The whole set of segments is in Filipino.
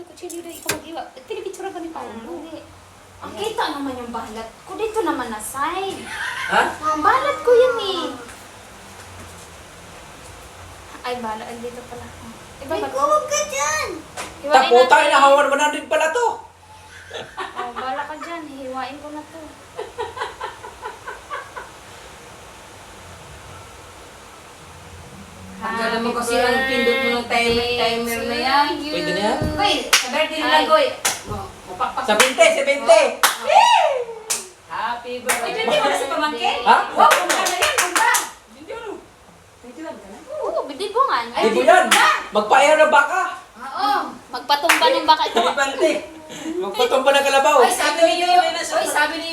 ito, kutsilyo na ikaw mag-iwa. Pinipitsura ka ni Paulo. Ang kita naman yung balat ko. Dito naman na side. Ha? Ang balat ko yan eh. Ay, bala. Ay, dito pala. Iba Ay, ba? huwag ka dyan. Hiwain Taputay natin. na hawan 100 pala to. Oh, bala ka dyan. Hiwain ko na to. Ang mo kasi ang pindot mo ng timer na yan. Pwede na yan? Uy, sa birthday nila, Goy. Mapakpak. Sa 20, sa 20. Happy birthday. Ay, birthday mo na sa pamangkin? Ha? Wow, kung ka na yan, kung ka. Hindi ano. Oo, bidibo nga. Di mo yan. Magpaayaw ng baka. Oo. Magpatumba ng baka ito. Ibante. Magpatumba ng kalabaw. Ay, sabi ni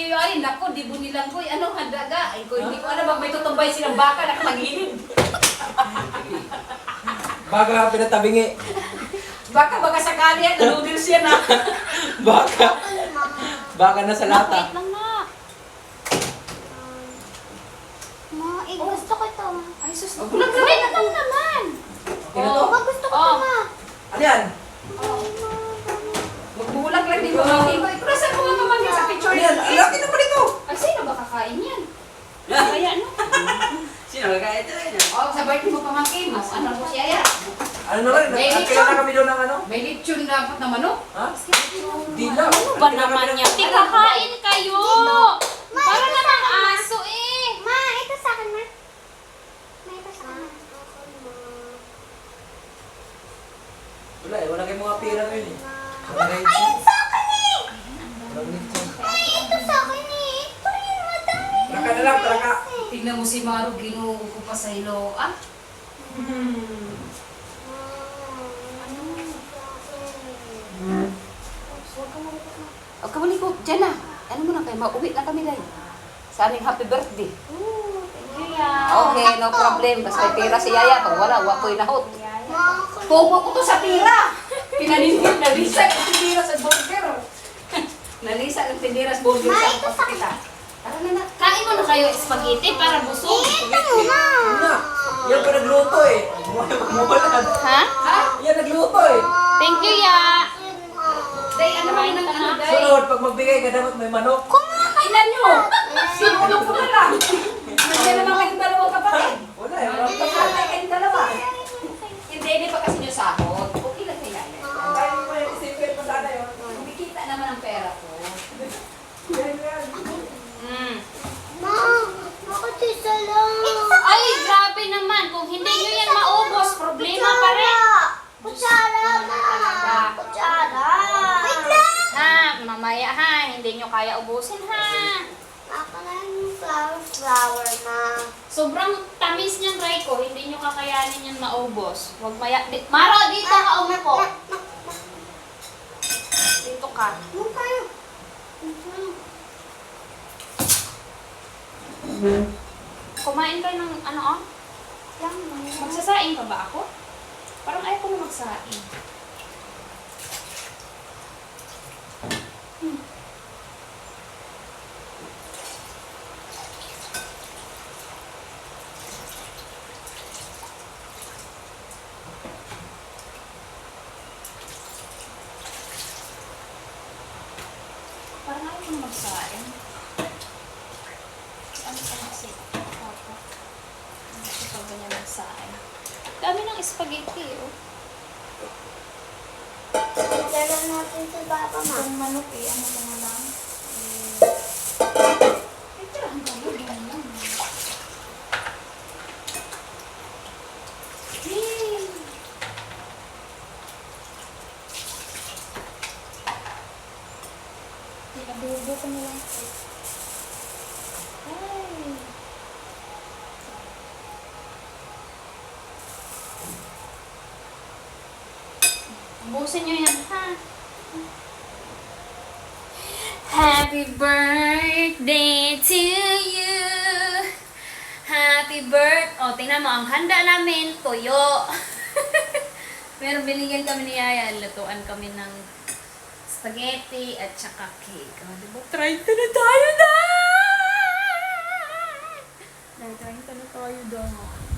Yoyo, ay, naku, di mo nilang, Goy, ano, handaga. Ay, Goy, hindi ko alam, may tutumbay silang baka, nakapangilid. Baka pinatabingi. Baka sakali yan, noodles yan ah. Baka. Baka na sa lata. Wait lang na. Ma, gusto ko ito. Ay, sus. Bulag na Wait lang naman. Okay na to? Ma, gusto ko ito, Oh. ma. Ano yan? Magbulag lang din pamangkin ko. Ito, saan mo nga pamangkin sa picture Ano yan? Ang laki naman ito. Ay, sino ba kakain yan? Kaya ano? Sino kaya ito? Oh, sa birthday mo pamangkin mo. Ano mo siya yan? Ano na rin? Nagkailan na kami doon ng ano? May lechon dapat na manok. Ha? Di lang. Ano ba naman yan? Tikakain kayo! Para namang aso eh! Ma, ito sa akin, ma. Ma, ito sa akin. Wala eh. Wala kayong mga pera ngayon eh. Ay, ito sa akin eh! Walang lechon. Ay, ito sa akin eh! Ito yung madami. Traka na lang, traka. Tignan mo si Maru, ginuho ko pa sa ilo. Ah? Huwag ka malikot. Diyan na. Ano mo na kayo? Mauwi na kami guys. Sa aming happy birthday. Thank you, ya. Okay, no problem. Basta may pera si Yaya. Pag wala, wala ko inahot. Kubo ko to sa tira. Pinaninit na lisa ng tindira sa burger. Nalisa ng tindira sa burger sa paskita. Tara na na. Kain mo na kayo spaghetti para busog. Yun na. Yan pa nagluto eh. Mumulan. Ha? Ha? Yan nagluto eh. Thank you, Ya. Day, ano ba yung ano, Day? Sunod, pag magbigay ka dapat may manok. Kailan nyo? Sinulong ko na lang. Nandiyan naman kayong dalawang kapatid. Wala eh. Wala Hindi pa. ka kayong dalawa. Hindi pa kasi nyo sahod. Okay lang kaya yan. Tayo mo yung isipin mo sana yun. Kumikita naman ang pera ko. Yan yan. Mm. Ma, bakit isa lang? Ay, grabe naman. Kung hindi nyo yan maubos, problema pa rin. Kutsara, ma. Kutsara. Wait lang. Ha, mamaya ha. Hindi nyo kaya ubusin ha. Ako na yung flower, ma. Sobrang tamis niyan, Raiko. Hindi nyo kakayanin yan maubos. Huwag maya... Maro, dito ka umupo. Dito ka. Ano kayo? Kumain kayo ng ano oh? Magsasaing pa ba ako? Parang ayaw ko na magsaing. Parang ayaw ko na magsaing. Ano pa kasi? Ako. Hindi pa ba niya magsaing? Dami ng spaghetti, oh. Magdala natin sa baba, ma. Itong manok eh, ano ko na lang. Ito lang tayo, ganyan lang. Yay! Adobo ko na lang. Ay! Ubusin nyo yan, ha? Happy birthday to you. Happy birthday. O, tingnan mo, ang handa namin, tuyo. Pero binigyan kami ni Yaya, lutuan kami ng spaghetti at saka cake. O, diba? 30 na tayo, dahil! 30 na tayo, dahil.